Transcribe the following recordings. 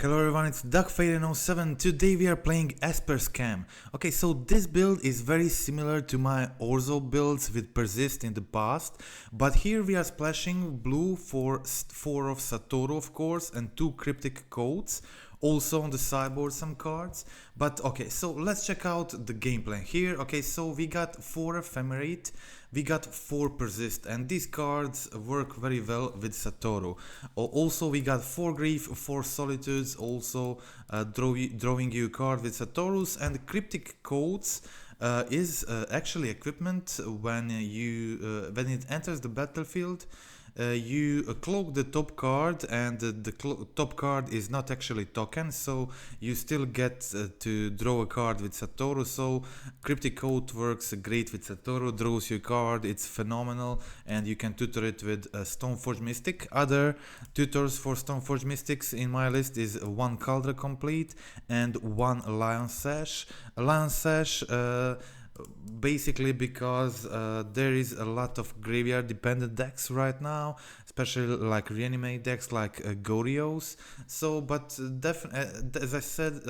Hello everyone, it's DuckFaden07. Today we are playing Esper Scam. Okay, so this build is very similar to my Orzo builds with Persist in the past, but here we are splashing blue for 4 of Satoru of course and 2 Cryptic Coats. Also on the sideboard some cards, but okay, so let's check out the game plan here. Okay, so we got 4 Ephemerate, we got 4 Persist, and these cards work very well with Satoru. Also we got 4 Grief, 4 Solitudes, also drawing you a card with Satoru's, and Cryptic Coats is actually equipment when when it enters the battlefield. You cloak the top card, and the top card is not actually token, so you still get to draw a card with Satoru. So Cryptic Coat works great with Satoru, draws you a card, it's phenomenal, and you can tutor it with Stoneforge Mystic. Other tutors for Stoneforge Mystics in my list is 1 Kaldra Compleat and 1 Lion Sash. Lion Sash basically because there is a lot of graveyard dependent decks right now, especially like reanimate decks like Gorios. So but as I said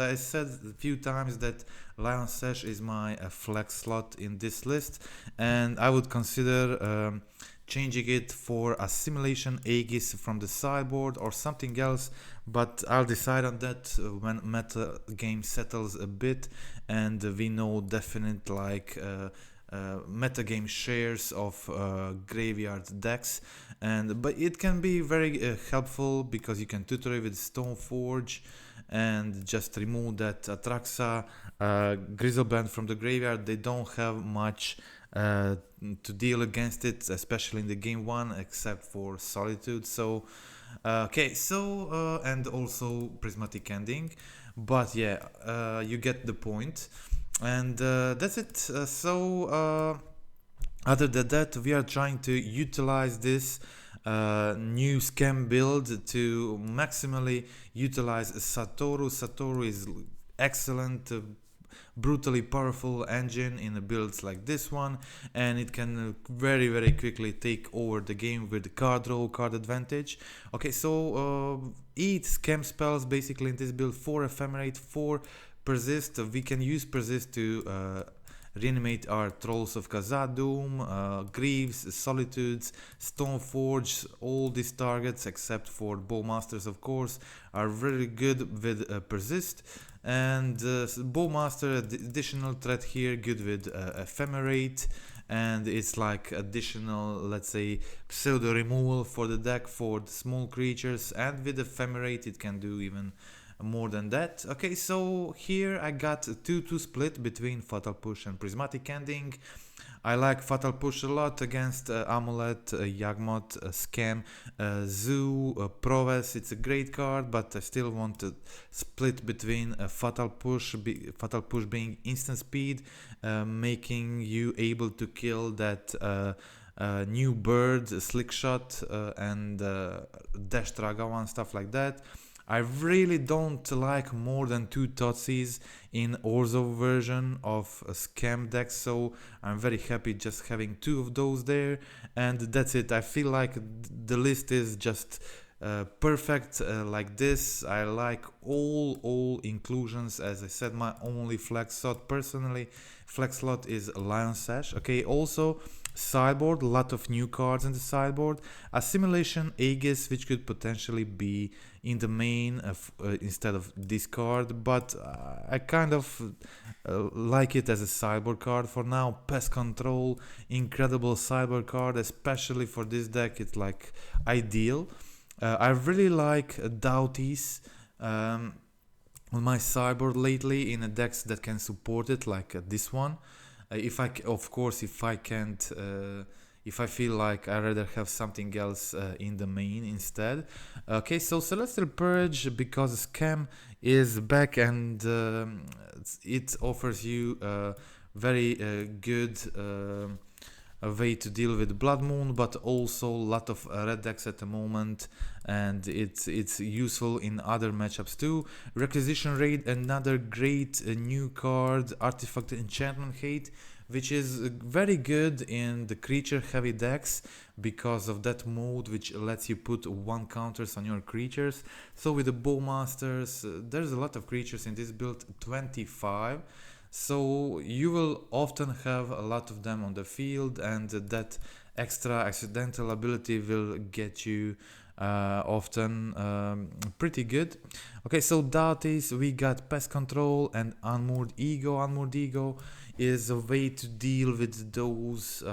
a few times that Lion Sash is my flex slot in this list, and I would consider changing it for Assimilation Aegis from the sideboard or something else, but I'll decide on that when meta game settles a bit and we know definite like meta game shares of graveyard decks. But it can be very helpful because you can tutor it with Stoneforge and just remove that Atraxa Grizzleband from the graveyard. They don't have much to deal against it, especially in the game 1, except for Solitude. So okay, so and also Prismatic Ending, but yeah, you get the point, and that's it. Other than that, we are trying to utilize this new scam build to maximally utilize Satoru. Satoru is excellent, brutally powerful engine in builds like this one, and it can very quickly take over the game with the card draw, card advantage. Okay, so eat scam spells basically in this build: 4 Ephemerate, 4 Persist. We can use Persist to reanimate our Trolls of Khazad-dûm, Greaves, Solitudes, Stoneforge. All these targets except for Bowmasters of course are very good with Persist, and Bowmaster additional threat here, good with Ephemerate, and it's like additional, let's say, pseudo removal for the deck for the small creatures, and with Ephemerate it can do even more than that. Okay, so here I got 2-2 split between Fatal Push and Prismatic Ending. I like Fatal Push a lot against Amulet, Yawgmoth, Scam, Zoo, Prowess. It's a great card, but I still want to split between Fatal Push being instant speed, making you able to kill that new bird, Slick Shot, and Dash Tragawan, stuff like that. I really don't like more than 2 Thoughtseize in Orzo version of a scam deck, so I'm very happy just having 2 of those there, and that's it. I feel like the list is just perfect like this. I like all inclusions. As I said, my only flex slot personally, flex slot is Lion Sash. Okay, also sideboard, a lot of new cards in the sideboard. Assimilation Aegis, which could potentially be in the main instead of this card, but I kind of like it as a sideboard card for now. Pest Control, incredible sideboard card, especially for this deck. It's like ideal. I really like Dauthi on my sideboard lately in decks that can support it, like this one. If I can't, if I feel like I'd rather have something else in the main instead. Okay, so Celestial Purge, because Scam is back, and it offers you a very good a way to deal with Blood Moon, but also a lot of red decks at the moment, and it's useful in other matchups too. Requisition Raid, another great new card. Artifact Enchantment Hate, which is very good in the creature heavy decks because of that mode which lets you put 1 counters on your creatures. So with the Bowmasters, there's a lot of creatures in this build, 25. So you will often have a lot of them on the field, and that extra accidental ability will get you often pretty good. Okay, so Dauthis, we got Pest Control and Unmoored Ego. Unmoored Ego is a way to deal with those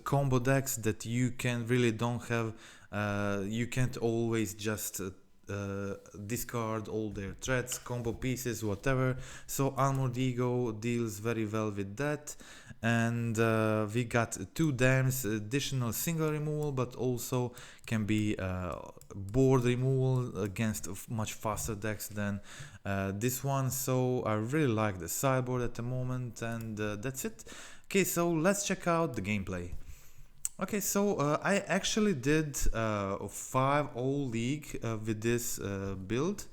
combo decks that you can really don't have. You can't always just discard all their threats, combo pieces, whatever. So Unmoored Ego deals very well with that. And we got 2 dams, additional single removal, but also can be board removal against much faster decks than this one. So I really like the sideboard at the moment, and that's it. Okay, so let's check out the gameplay. Okay, so I actually did 5 all league with this build,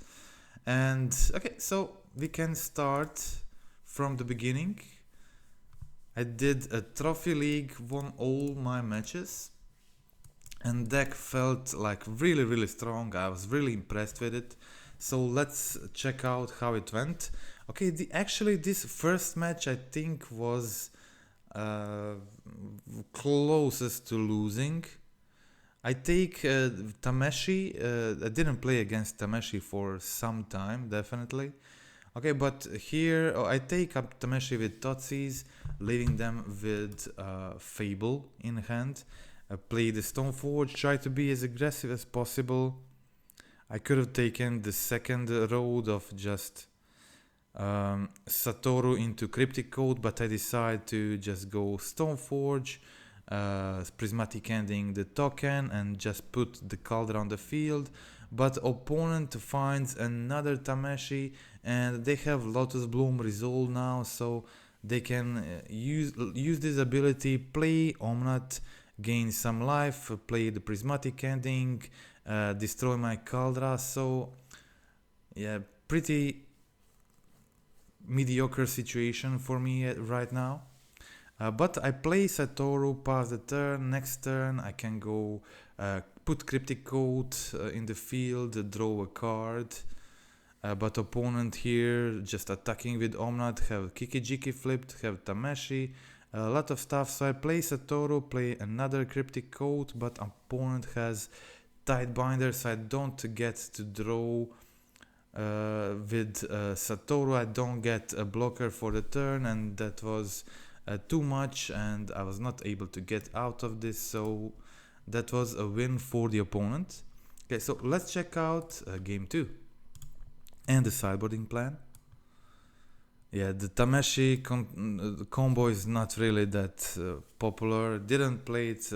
and okay, so we can start from the beginning. I did a trophy league, won all my matches, and deck felt like really strong. I was really impressed with it. So let's check out how it went. Okay, actually this first match I think was closest to losing. I take Tameshi. I didn't play against Tameshi for some time, definitely. Okay, but here I take up Tameshi with Thoughtseize, leaving them with Fable in hand. Play the Stoneforge, try to be as aggressive as possible. I could have taken the second road of just Satoru into Cryptic Coat, but I decided to just go Stoneforge, Prismatic Ending the token, and just put the Kaldra on the field. But opponent finds another Tameshi, and they have Lotus Bloom Resolve now, so they can use this ability, play Omnat, gain some life, play the Prismatic Ending, destroy my Kaldra. So yeah, pretty mediocre situation for me right now. But I play Satoru, pass the turn. Next turn I can go put Cryptic Coat in the field, draw a card. But opponent here just attacking with Omnat, have Kiki-Jiki flipped, have Tameshi, a lot of stuff. So I play Satoru, play another Cryptic Coat, but opponent has Tidebinder, so I don't get to draw with Satoru. I don't get a blocker for the turn, and that was too much, and I was not able to get out of this, so that was a win for the opponent. Okay, so let's check out game 2 and the sideboarding plan. Yeah, the Tameshi combo is not really that popular. Didn't play it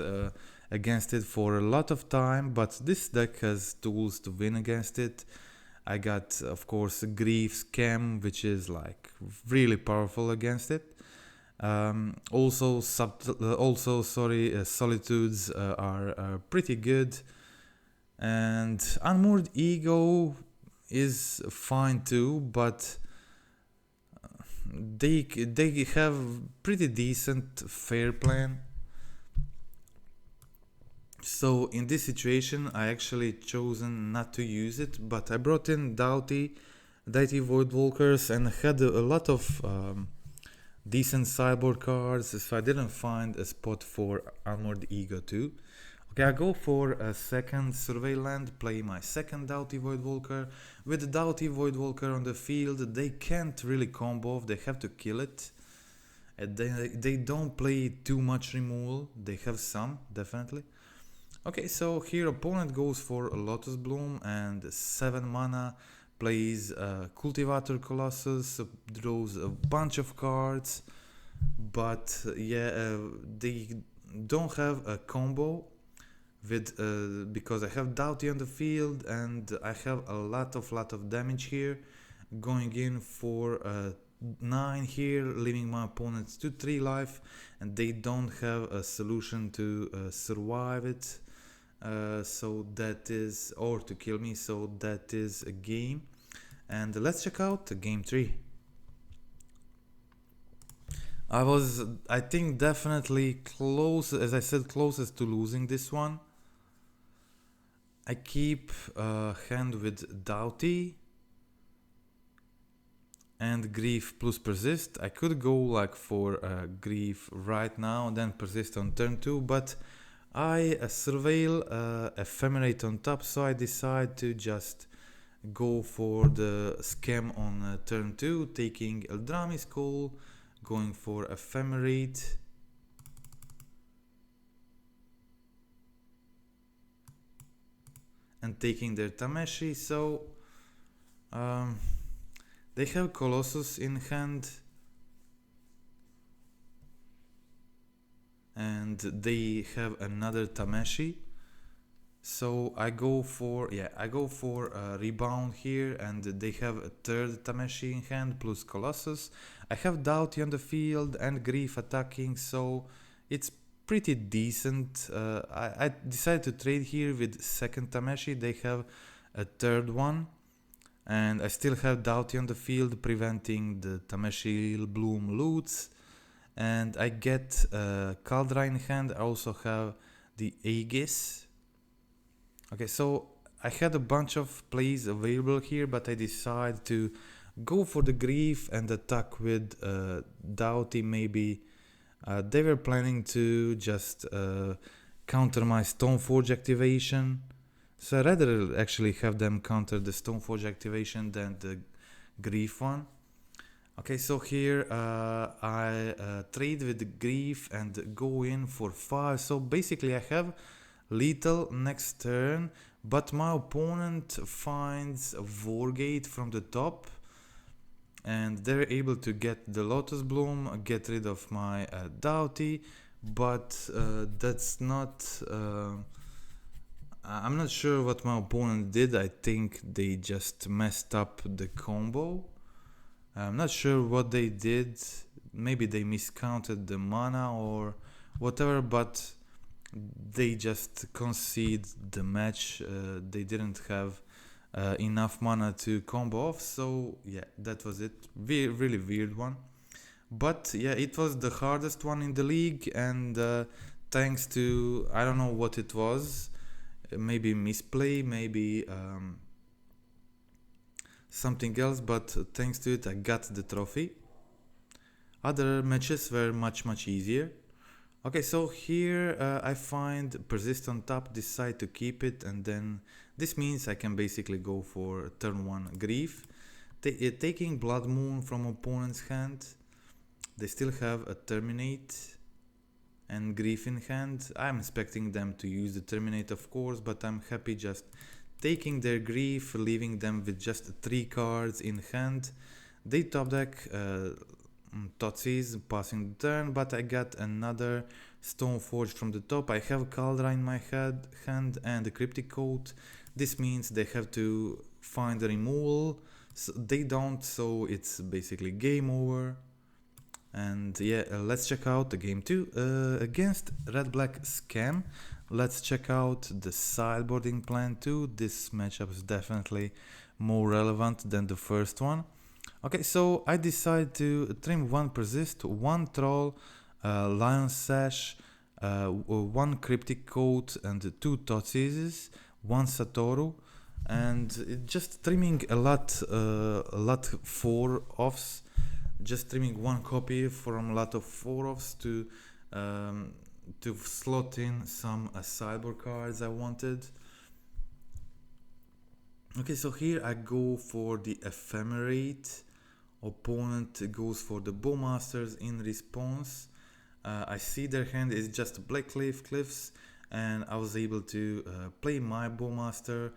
against it for a lot of time, but this deck has tools to win against it. I got, of course, Grief Scam, which is like really powerful against it. Solitudes are pretty good, and Unmoored Ego is fine too, but they have pretty decent fair plan. So in this situation I actually chosen not to use it, but I brought in Dauthi Voidwalkers and had a lot of decent sideboard cards, so I didn't find a spot for Unmoored Ego too. Okay, I go for a second Survey Land, play my second Dauthi Voidwalker. With the Dauthi Voidwalker on the field, they can't really combo off, they have to kill it. And they don't play too much removal, they have some, definitely. Okay, so here opponent goes for a Lotus Bloom and 7 mana, plays Cultivator Colossus, draws a bunch of cards, but yeah, they don't have a combo with because I have Dauthi on the field and I have a lot of damage here, going in for 9 here, leaving my opponents to 3 life, and they don't have a solution to survive it. So that is, or to kill me, so that is a game. And let's check out game 3. I think, definitely close, as I said, closest to losing this one. I keep hand with Dauthi and Grief plus Persist. I could go like for Grief right now and then Persist on turn 2, but I surveil Ephemerate on top, so I decide to just go for the scam on turn 2, taking Eldrami's Call, going for Ephemerate. And taking their Tameshi, so they have Colossus in hand. And they have another Tameshi. So I go for Rebound here, and they have a third Tameshi in hand plus Colossus. I have Dauthi on the field and Grief attacking, so it's pretty decent. I decided to trade here with second Tameshi. They have a third one, and I still have Dauthi on the field preventing the Tameshi Bloom loots. And I get Kaldra in hand. I also have the Aegis. Okay, so I had a bunch of plays available here, but I decided to go for the Grief and attack with Dauthi. Maybe they were planning to just counter my Stoneforge activation. So I'd rather actually have them counter the Stoneforge activation than the Grief one. Okay, so here I trade with the Grief and go in for 5. So basically I have lethal next turn, but my opponent finds a Wargate from the top, and they're able to get the Lotus Bloom, get rid of my Dauthi, but that's not... I'm not sure what my opponent did. I think they just messed up the combo. I'm not sure what they did. Maybe they miscounted the mana or whatever, but they just concede the match. They didn't have enough mana to combo off, so yeah, that was it. Really weird one. But yeah, it was the hardest one in the league, and thanks to, I don't know what it was, maybe misplay, maybe something else, but thanks to it I got the trophy. Other matches were much easier. Okay, so here I find Persist on top, decide to keep it, and then this means I can basically go for turn 1 Grief. Taking Blood Moon from opponent's hand. They still have a Terminate and Grief in hand. I'm expecting them to use the Terminate, of course, but I'm happy just taking their Grief, leaving them with just 3 cards in hand. They top deck Thoughtseize, passing the turn, but I got another Stoneforge from the top. I have Kaldra in my hand and the Cryptic Coat. This means they have to find a removal. So they don't, so it's basically game over. And yeah, let's check out the game 2 against Red-Black Scam. Let's check out the sideboarding plan too. This matchup is definitely more relevant than the first one. Okay, so I decided to trim 1 Persist, 1 Troll, Lion Sash, 1 Cryptic Coat and 2 Thoughtseizes, 1 Satoru, and just trimming a lot 4 offs. Just trimming 1 copy from a lot of 4 offs to slot in some sideboard cards I wanted. Okay, so here I go for the Ephemerate. Opponent goes for the Bowmasters in response. I see their hand is just Black Cliffs, and I was able to play my Bowmaster,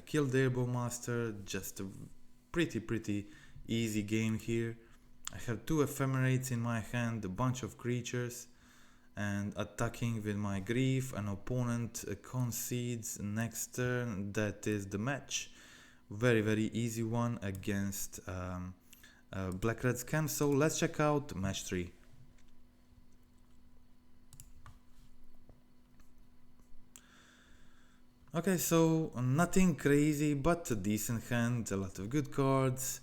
kill their Bowmaster. Just a pretty easy game here. I have 2 Ephemerates in my hand, a bunch of creatures, and attacking with my Grief. An opponent concedes next turn. That is the match. Very easy one against Black Red Scam. So let's check out match 3. Okay, so nothing crazy, but a decent hand, a lot of good cards.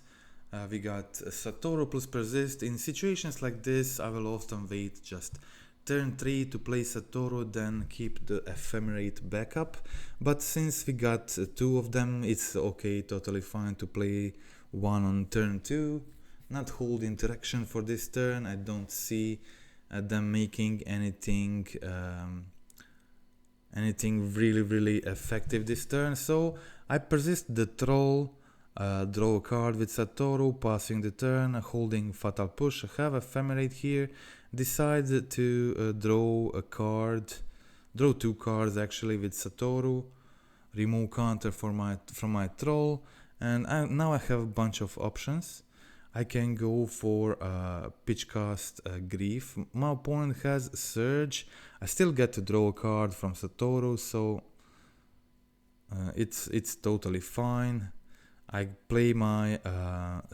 We got Satoru plus Persist. In situations like this, I will often wait just turn 3 to play Satoru, then keep the Ephemerate backup. But since we got 2 of them, it's okay, totally fine to play one on turn 2. Not hold interaction for this turn. I don't see them making anything really effective this turn. So I persist the Troll, draw a card with Satoru, passing the turn, holding Fatal Push. I have Ephemerate here. Decide to draw 2 cards actually with Satoru. Remove counter from my Troll, and now I have a bunch of options. I can go for Pitchcast Grief. My opponent has Surge. I still get to draw a card from Satoru, so it's totally fine. I play my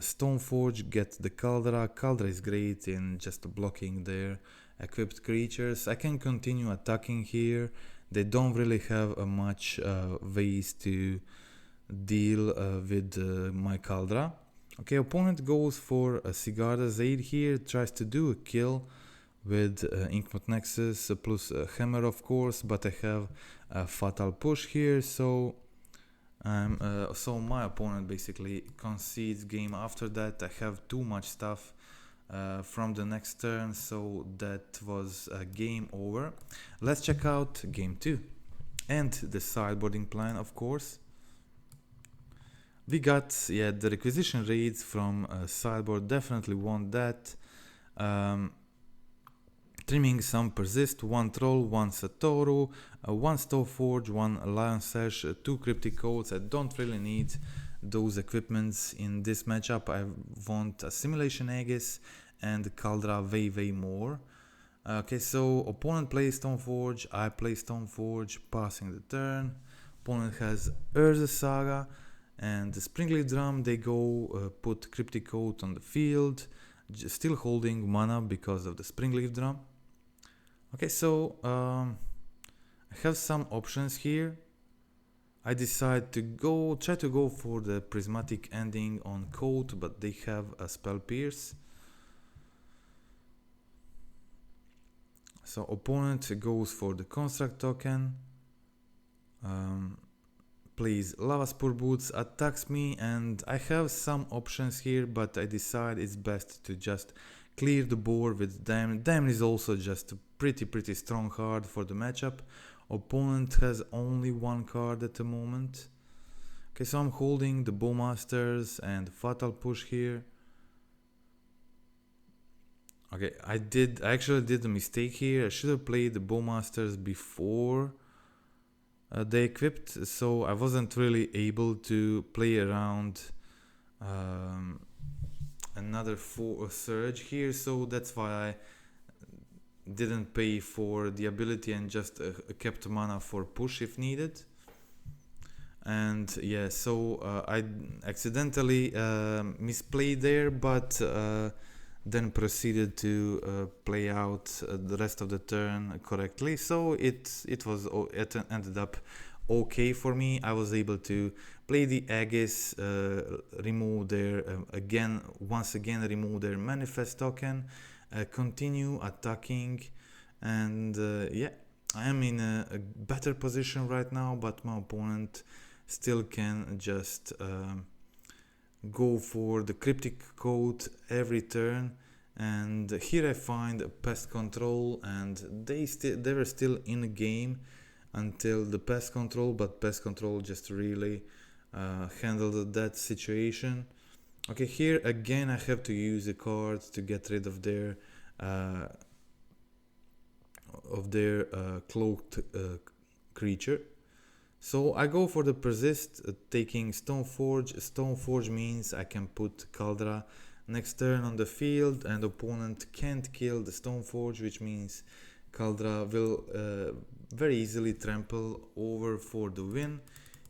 Stoneforge, get the Kaldra. Kaldra is great in just blocking their equipped creatures. I can continue attacking here. They don't really have much ways to deal with my Kaldra. Okay, opponent goes for a Sigarda's Aid here, tries to do a kill with Inkmoth Nexus plus Hammer of course, but I have a Fatal Push here, so my opponent basically concedes game after that. I have too much stuff from the next turn, so that was game over. Let's check out game 2 and the sideboarding plan, of course. We got the Requisition Raids from sideboard, definitely want that. Trimming some Persist, 1 Troll, 1 Satoru, 1 Stoneforge, 1 Lion Sash, 2 Cryptic Coats. I don't really need those equipments in this matchup. I want Assimilation Aegis and Kaldra way more. Okay, so opponent plays Stoneforge, I play Stoneforge, passing the turn. Opponent has Urza Saga and the Springleaf Drum. They go put Cryptic Coat on the field, still holding mana because of the Springleaf Drum. Okay, so I have some options here. I decide to try to go for the Prismatic Ending on Coat, but they have a Spell Pierce. So opponent goes for the Construct token, plays Lava Spore Boots, attacks me, and I have some options here, but I decide it's best to just clear the board with Damn. Damn is also just a pretty strong card for the matchup. Opponent has only 1 card at the moment. Okay, so I'm holding the Bowmasters and Fatal Push here. Okay, I actually did a mistake here. I should have played the Bowmasters before they equipped, so I wasn't really able to play around another Surge here, so that's why I didn't pay for the ability and just kept mana for push if needed. And yeah, so I accidentally misplayed there, but then proceeded to play out the rest of the turn correctly, so it ended up okay for me. I was able to play the Aegis, remove their once again remove their Manifest token, continue attacking, and yeah, I am in a better position right now, but my opponent still can just go for the Cryptic Coat every turn. And here I find a Pest Control, and they were still in the game until the Pest Control, but Pest Control just really handled that situation. Okay, here again I have to use a card to get rid of their cloaked creature. So I go for the Persist, taking Stoneforge. Stoneforge means I can put Kaldra next turn on the field, and opponent can't kill the Stoneforge, which means Kaldra will very easily trample over for the win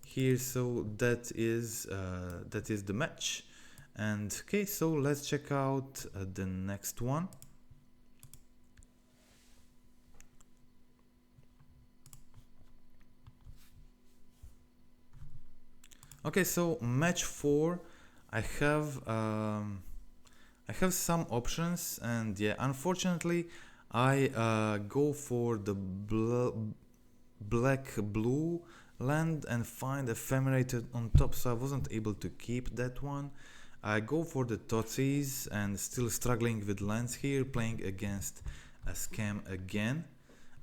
here. So that is the match. And okay, so let's check out the next one. Okay, so match 4. I have some options, and yeah, unfortunately I go for the black blue land and find Ephemerate on top, so I wasn't able to keep that one. I go for the Thoughtseize and still struggling with lands here, playing against a scam again.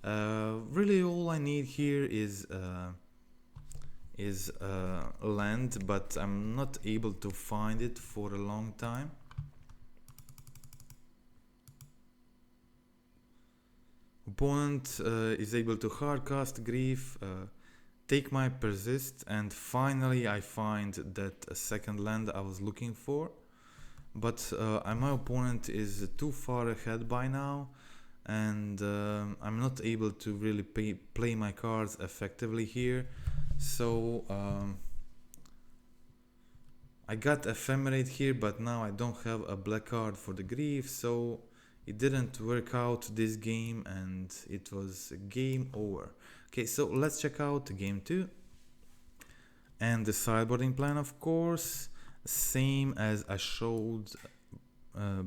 Really all I need here is land, but I'm not able to find it for a long time. Opponent is able to hardcast Grief, take my Persist, and finally I find that second land I was looking for. But my opponent is too far ahead by now, and I'm not able to really play my cards effectively here. So I got Ephemerate here, but now I don't have a black card for the Grief, so it didn't work out this game and it was game over. Okay, so let's check out game 2. And the sideboarding plan, of course, same as I showed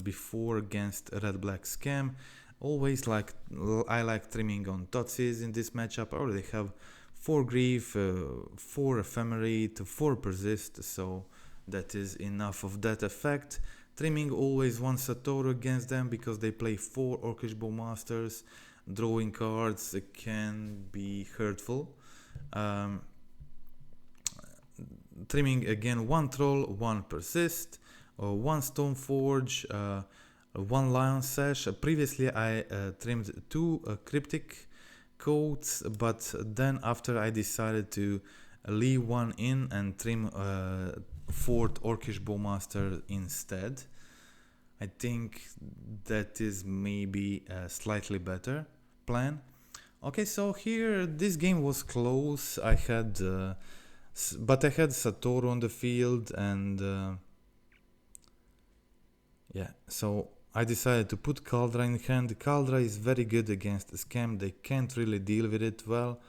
before against Red Black Scam. Always I like trimming on Thoughtseize in this matchup. I already have 4 Grief, 4 Ephemerate, 4 Persist, so that is enough of that effect. Trimming always 1 Satoru against them because they play 4 Orcish Bowmasters. Drawing cards can be hurtful. Trimming again 1 Troll, 1 Persist, 1 Stoneforge, 1 Lion Sash. Previously I trimmed 2 Cryptic Coats, but then after I decided to leave 1 in and trim 4th Orcish Bowmaster instead. I think that is maybe a slightly better plan. Okay, so here this game was close. I had but I had Satoru on the field, and yeah, so I decided to put Kaldra in hand. Kaldra is very good against scam, they can't really deal with it well,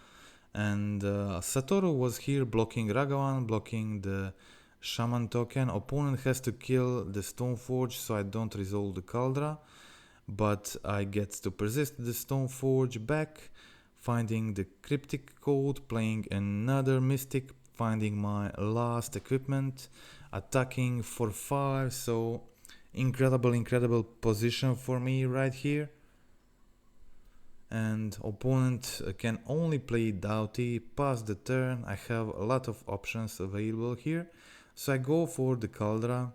and Satoru was here blocking Ragavan, blocking the Shaman token. Opponent has to kill the Stoneforge, so I don't resolve the Kaldra, but I get to persist the Stoneforge back, finding the Cryptic Coat, playing another Mystic, finding my last equipment, attacking for 5, so incredible position for me right here. And opponent can only play Dauthi, pass the turn. I have a lot of options available here, so I go for the Kaldra,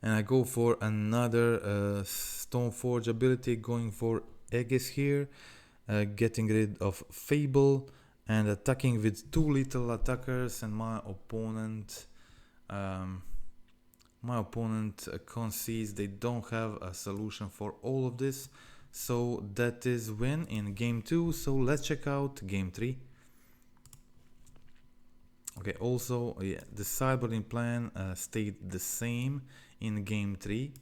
and I go for another Stoneforge ability, going for Aegis here, getting rid of Fable and attacking with 2 little attackers, and my opponent concedes they don't have a solution for all of this, so that is win in game 2. So let's check out game 3. Okay, also yeah, the sideboarding plan stayed the same in game 3.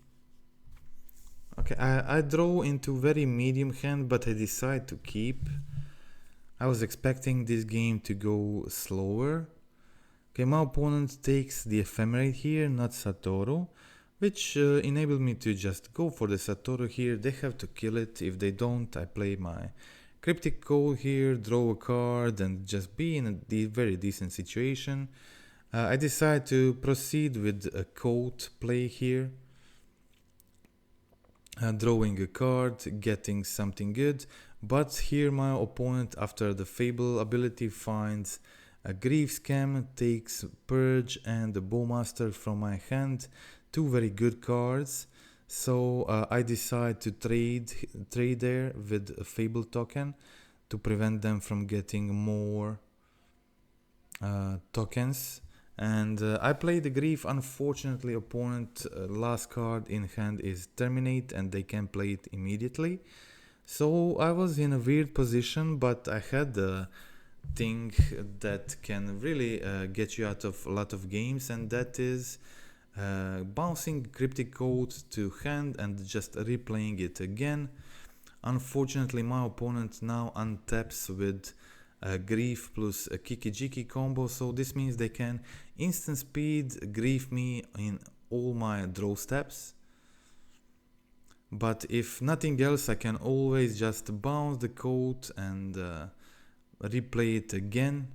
Okay, I draw into very medium hand, but I decide to keep. I was expecting this game to go slower. Okay, my opponent takes the Ephemerate here, not Satoru, which enabled me to just go for the Satoru here. They have to kill it. If they don't, I play my Cryptic Coat here, draw a card, and just be in a very decent situation. I decide to proceed with a Coat play here. Drawing a card, getting something good, but here my opponent, after the Fable ability, finds a Grief Scam, takes Purge and the Bowmaster from my hand, 2 very good cards. So I decide to trade there with a Fable token to prevent them from getting more tokens. And I play the Grief. Unfortunately, opponent last card in hand is Terminate, and they can play it immediately. So I was in a weird position, but I had the thing that can really get you out of a lot of games, and that is bouncing Cryptic Coat to hand and just replaying it again. Unfortunately, my opponent now untaps with Grief plus a Kiki-Jiki combo, so this means they can instant speed Grief me in all my draw steps. But if nothing else, I can always just bounce the coat and replay it again.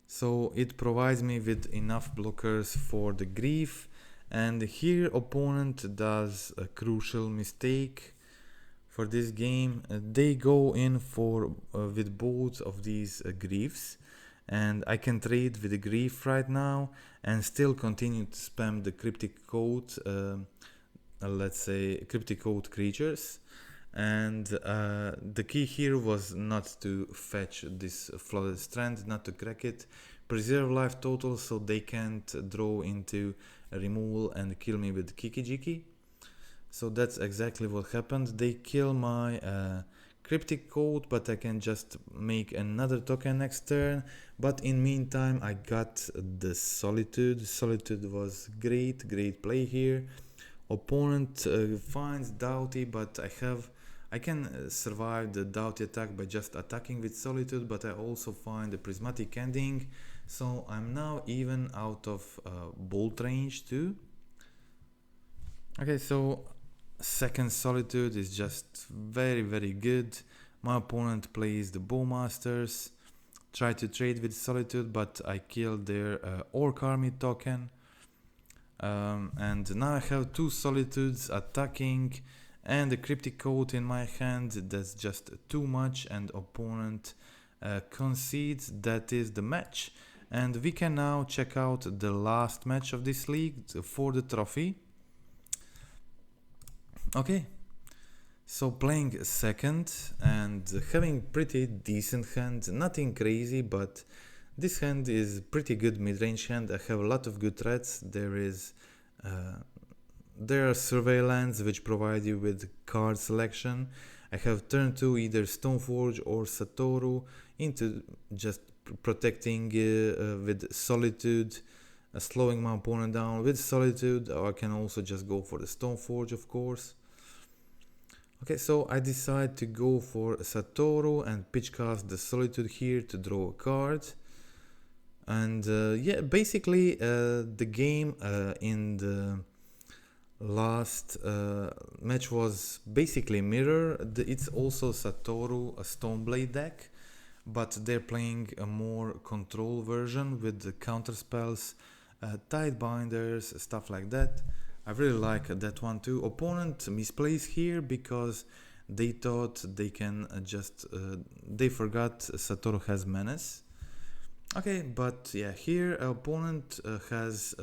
So it provides me with enough blockers for the Grief. And here opponent does a crucial mistake for this game. They go in for with both of these Griefs, and I can trade with the Grief right now and still continue to spam the Cryptic Coat, let's say Cryptic Coat creatures. And the key here was not to fetch this Flooded Strand, not to crack it, preserve life total so they can't draw into removal and kill me with Kiki-Jiki. So that's exactly what happened. They kill my Cryptic Coat, but I can just make another token next turn. But in meantime I got the Solitude. Solitude was great play here. Opponent finds Dauthi, but I can survive the Dauthi attack by just attacking with Solitude, but I also find the Prismatic Ending, so I'm now even out of bolt range too. Okay, so second Solitude is just very good. My opponent plays the Bowmasters, try to trade with Solitude, but I killed their Orc Army token. And now I have two Solitudes attacking and the Cryptic Coat in my hand. That's just too much, and opponent concedes. That is the match, and we can now check out the last match of this league for the trophy. Okay, so playing second and having pretty decent hand, nothing crazy, but this hand is pretty good mid-range hand. I have a lot of good threats. There are surveillance which provide you with card selection. I have turn 2 either Stoneforge or Satoru into just protecting with Solitude, slowing my opponent down with Solitude, or I can also just go for the Stoneforge, of course. Okay, so I decide to go for Satoru and pitch cast the Solitude here to draw a card. And yeah, basically the game in the last match was basically mirror. It's also Satoru, a Stoneblade deck, but they're playing a more control version with the counter spells, Tidebinders, stuff like that. I really like that one too. Opponent misplays here because they thought they can they forgot Satoru has Menace. Okay, but yeah, here opponent has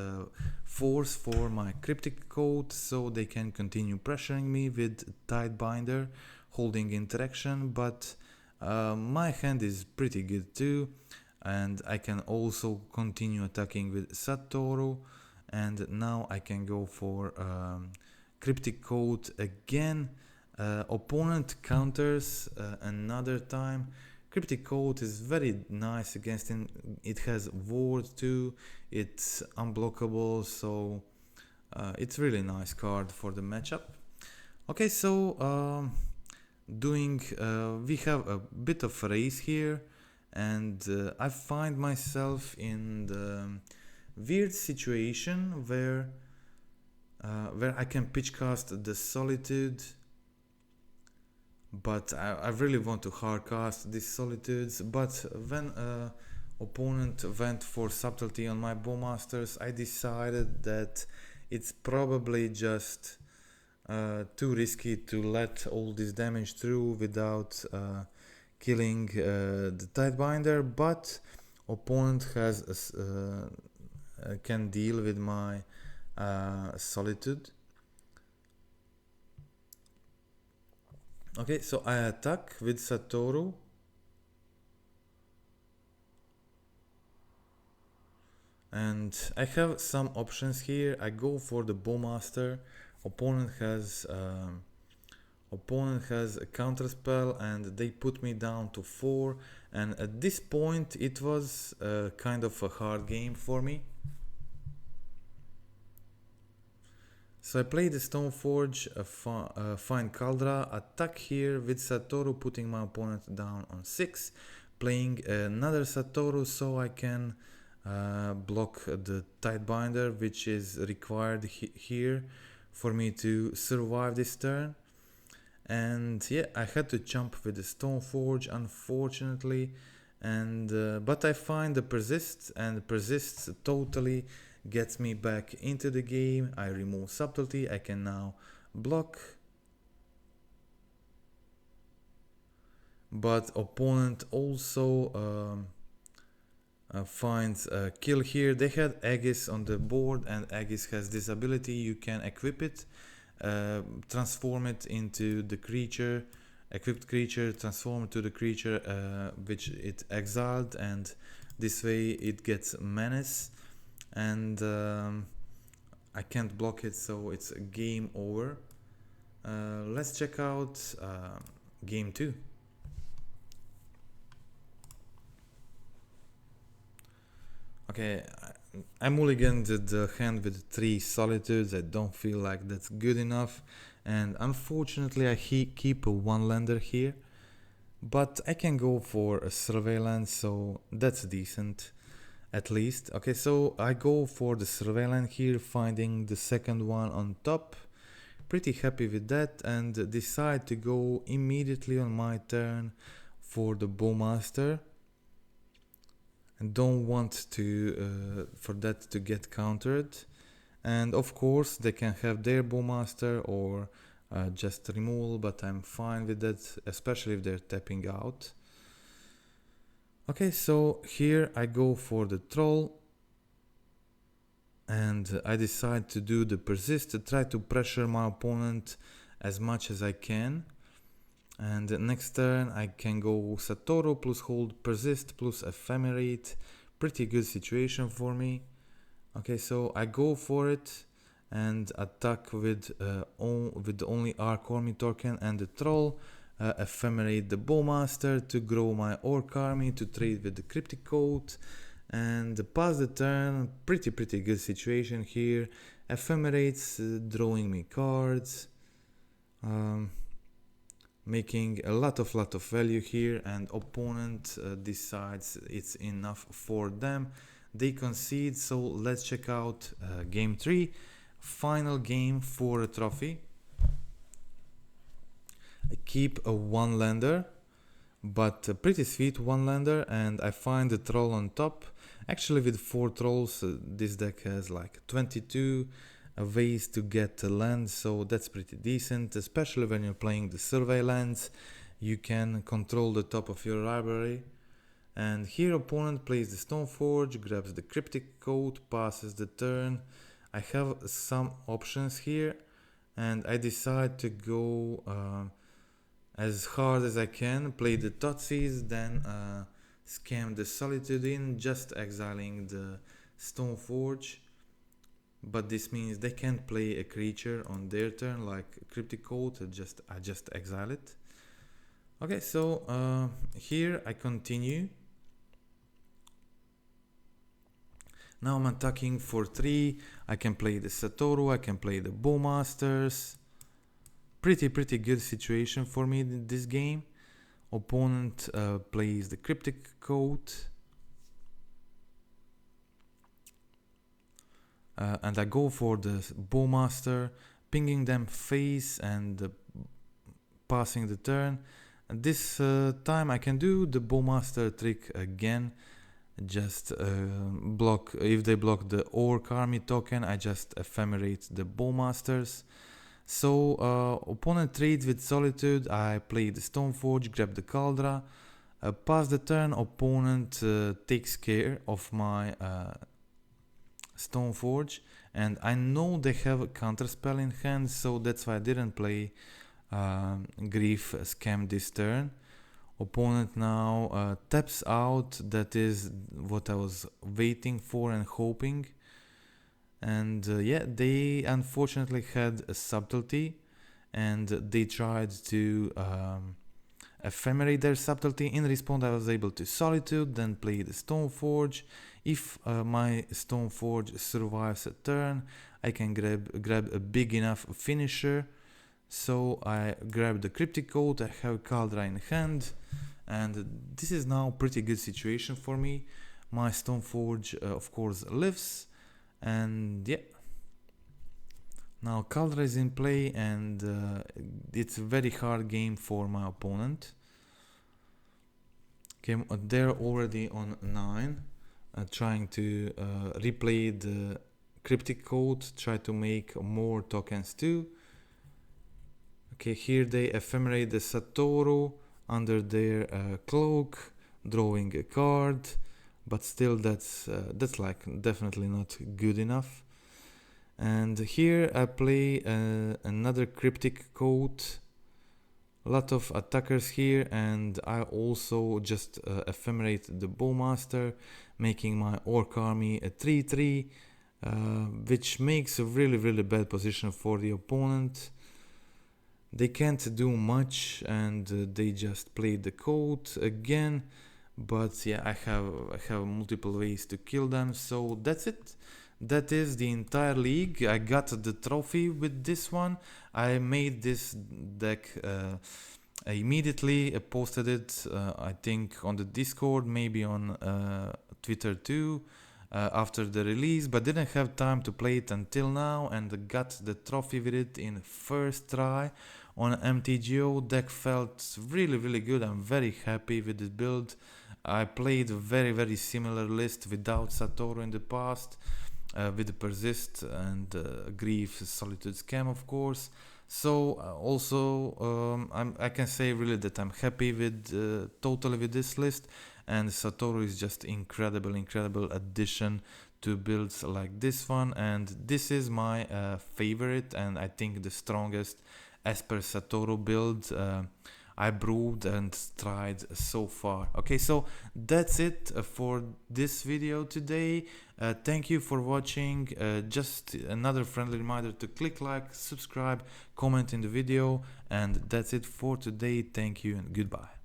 force for my Cryptic Coat, so they can continue pressuring me with Tidebinder, holding interaction, but my hand is pretty good too, and I can also continue attacking with Satoru, and now I can go for Cryptic Coat again. Opponent counters another time. Cryptic Coat is very nice against him. It has ward too, it's unblockable, so it's really nice card for the matchup. Okay, so we have a bit of a race here, and I find myself in the weird situation where I can pitch cast the Solitude, but I really want to hard cast these Solitudes. But when opponent went for subtlety on my Bowmasters, I decided that it's probably just too risky to let all this damage through without killing the Tidebinder, but opponent has can deal with my Solitude. Okay, so I attack with Satoru. And I have some options here. I go for the Bowmaster. Opponent has a counter spell, and they put me down to 4. And at this point, it was kind of a hard game for me. So I play the Stoneforge, find Kaldra, attack here with Satoru, putting my opponent down on 6. playing another Satoru so I can block the Tidebinder, which is required here for me to survive this turn. And yeah, I had to jump with the Stoneforge, unfortunately, and but I find the Persist, and Persist totally gets me back into the game. I remove Subtlety, I can now block, but opponent also finds a kill here. They had Aegis on the board, and Aegis has this ability, you can equip it, transform it into the creature, equipped creature, transform it to the creature which it exiled, and this way it gets menace, and I can't block it, so it's a game over. Let's check out game 2. Okay, I mulliganed the hand with 3 Solitudes. I don't feel like that's good enough, and unfortunately I keep a 1-lander here, but I can go for a Surveillance, so that's decent at least. Okay, so I go for the Surveillance here, finding the second one on top. Pretty happy with that, and decide to go immediately on my turn for the Bowmaster. And don't want to for that to get countered, and of course they can have their Bowmaster or just removal, but I'm fine with that, especially if they're tapping out. Okay, so here I go for the Troll, and I decide to do the Persist to try to pressure my opponent as much as I can. And next turn I can go Satoru plus hold Persist plus Ephemerate. Pretty good situation for me. Okay, so I go for it and attack with only Arc Army token and the Troll. Ephemerate the Bowmaster to grow my Orc Army to trade with the Cryptic Coat. And pass the turn. Pretty good situation here. Ephemerates drawing me cards. Making a lot of value here, and opponent decides it's enough for them. They concede, so let's check out game 3, final game for a trophy. I keep a 1-lander, but a pretty sweet 1-lander, and I find the Troll on top. Actually with 4 Trolls this deck has like 22 ways to get a land, so that's pretty decent, especially when you're playing the Surveillance. You can control the top of your library. And here opponent plays the Stoneforge, grabs the Cryptic Coat, passes the turn. I have some options here, and I decide to go as hard as I can, play the Thoughtseize, then scam the Solitude in, just exiling the Stoneforge. But this means they can't play a creature on their turn like Cryptic Coat. I just exile it. Okay, so here I continue. Now I'm attacking for 3. I can play the Satoru, I can play the Bowmasters. Pretty good situation for me in this game. Opponent plays the Cryptic Coat. And I go for the Bowmaster, pinging them face and passing the turn. And this time I can do the Bowmaster trick again. Just block, if they block the Orc Army token, I just ephemerate the Bowmasters. So opponent trades with Solitude, I play the Stoneforge, grab the Kaldra, pass the turn, opponent takes care of my Stoneforge, and I know they have a counterspell in hand, so that's why I didn't play Grief Scam this turn. Opponent now taps out, that is what I was waiting for and hoping. And yeah, they unfortunately had a Subtlety, and they tried to ephemerate their Subtlety. In response I was able to Solitude, then play the Stoneforge. If my Stoneforge survives a turn, I can grab a big enough finisher. So I grab the Cryptic Coat, I have Kaldra in hand, and this is now pretty good situation for me. My Stoneforge of course lives, and yeah, now Kaldra is in play, and it's a very hard game for my opponent. Okay, they're already on 9, trying to replay the Cryptic Coat, try to make more tokens too. Okay, here they ephemerate the Satoru under their cloak, drawing a card, but still that's like definitely not good enough. And here I play another Cryptic Coat, a lot of attackers here, and I also just ephemerate the Bowmaster, making my Orc army a 3-3, which makes a really bad position for the opponent. They can't do much, and they just play the coat again, but yeah, I have multiple ways to kill them, so that's it. That is the entire league. I got the trophy with this one. I made this deck immediately, posted it I think on the Discord, maybe on Twitter too, after the release, but didn't have time to play it until now, and got the trophy with it in first try on MTGO. Deck felt really good. I'm very happy with this build. I played a very similar list without Satoru in the past, with the Persist and Grief, Solitude scam of course. So also I can say really that I'm happy with totally with this list, and Satoru is just incredible addition to builds like this one, and this is my favorite and I think the strongest Esper Satoru build I brewed and tried so far. Okay, so that's it for this video today. Thank you for watching. Just another friendly reminder to click like, subscribe, comment in the video, and that's it for today. Thank you and goodbye.